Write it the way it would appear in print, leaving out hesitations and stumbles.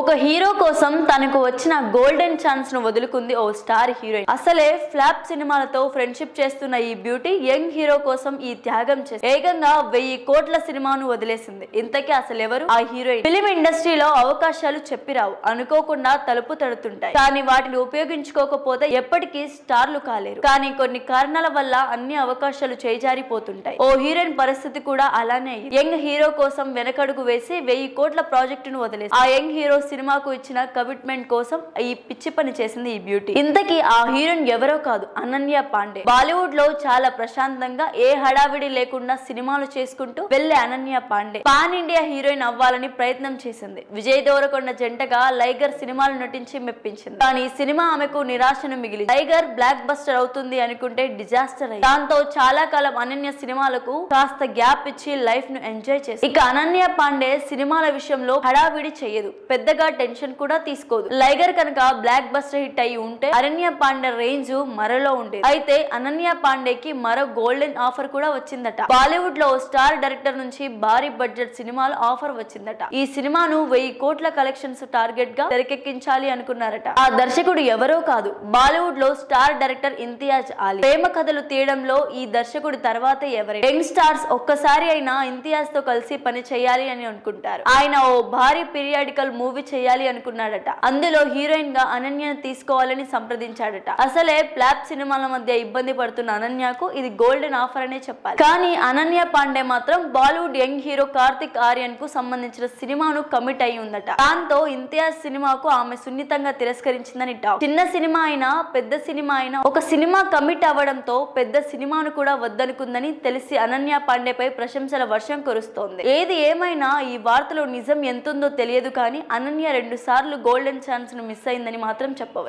ఒక హీరో కోసం తనకు వచ్చిన గోల్డెన్ ఛాన్స్ ను వదులుకుంది ఓ స్టార్ హీరోయిన్. అసలే ఫ్లాప్ సినిమాలతో ఫ్రెండ్షిప్ చేస్తున్న ఈ బ్యూటీ యంగ్ హీరో కోసం ఈ త్యాగం చేసి ఏకంగా 1000 కోట్ల సినిమాను వదిలేసింది. ఇంతకీ అసలు ఎవరు ఆ హీరోయిన్? ఫిలిం ఇండస్ట్రీలో అవకాశాలు చెప్పిరావు, అనుకోకుండా తలుపు తడుతుంటాయి. కానీ వాటిని ఉపయోగించుకోకపోతే ఎప్పటికీ స్టార్లు కాలేరు. కానీ కొన్ని కారణాల వల్ల అన్ని అవకాశాలు చేజారిపోతుంటాయి. ఓ హీరోయిన్ పరిస్థితి కూడా అలానే. యంగ్ హీరో కోసం వెనకడుగు వేసి 1000 కోట్ల ప్రాజెక్టును వదిలేసి ఆ యంగ్ హీరో సినిమాకు ఇచ్చిన కమిట్మెంట్ కోసం ఈ పిచ్చి పని చేసింది ఈ బ్యూటీ. ఇంతకీ ఆ హీరోయిన్ ఎవరో కాదు, అనన్య పాండే. బాలీవుడ్ లో చాలా ప్రశాంతంగా ఏ హడావిడి లేకుండా సినిమాలు చేసుకుంటూ వెళ్లే Ananya Pandey pan India heroine అవ్వాలని ప్రయత్నం చేసింది. విజయ్ దేవరకొండ జంటగా లైగర్ సినిమాలు నటించి మెప్పించింది. కానీ ఈ సినిమా ఆమెకు నిరాశను మిగిలింది. లైగర్ బ్లాక్ బస్టర్ అవుతుంది అనుకుంటే డిజాస్టర్ అయింది. దాంతో చాలా కాలం అనన్య సినిమాలకు కాస్త గ్యాప్ ఇచ్చి లైఫ్ ను ఎంజాయ్ చేసి ఇక అనన్య పాండే సినిమాల విషయంలో హడావిడి చేయదు, పెద్దగా టెన్షన్ కూడా తీసుకోదు. లైగర్ కనుక బ్లాక్ బస్టర్ హిట్ అయి ఉంటే అనన్య పాండే రేంజ్ మరోలో ఉండేది. అయితే అనన్య పాండేకి మరో గోల్డెన్ ఆఫర్ కూడా వచ్చిందట. బాలీవుడ్ లో స్టార్ డైరెక్టర్ నుంచి భారీ బడ్జెట్ సినిమాల ఆఫర్ వచ్చిందట. ఈ సినిమాను 1000 కోట్ల కలెక్షన్స్ టార్గెట్ గా తెరకెక్కించాలి అనుకున్నారట. ఆ దర్శకుడు ఎవరో కాదు, బాలీవుడ్ లో స్టార్ డైరెక్టర్ ఇంతియాజ్ అలీ. ప్రేమ కథలు తీయడంలో ఈ దర్శకుడి తర్వాత ఎవరే? యంగ్ స్టార్స్ ఒక్కసారి అయినా ఇంతియాజ్ తో కలిసి పని చేయాలి అని అనుకుంటారు. ఆయన ఓ భారీ పీరియాడికల్ మూవీ చేయాలి అనుకున్నాడట. అందులో హీరోయిన్ గా అనన్యను తీసుకోవాలని సంప్రదించాడట. అసలే ఫ్లాప్ సినిమాల మధ్య ఇబ్బంది పడుతున్న అనన్యకు ఇది గోల్డెన్ ఆఫర్ అనే చెప్పాలి. కానీ అనన్య పాండే మాత్రం బాలీవుడ్ యంగ్ హీరో కార్తిక్ ఆర్యన్ కు సంబంధించిన సినిమాను కమిట్ అయి ఉందట. దాంతో ఇంతియాజ్ సినిమాకు ఆమె సున్నితంగా తిరస్కరించిందని టాక్. చిన్న సినిమా అయినా పెద్ద సినిమా అయినా ఒక సినిమా కమిట్ అవ్వడంతో పెద్ద సినిమాను కూడా వద్దనుకుందని తెలిసి అనన్య పాండేపై ప్రశంసల వర్షం కురుస్తోంది. ఏది ఏమైనా ఈ వార్తలో నిజం ఎంతుందో తెలియదు, కానీ అనన్య 2 సార్లు గోల్డెన్ ఛాన్స్ ను మిస్ అయిందని మాత్రం చెప్పవచ్చు.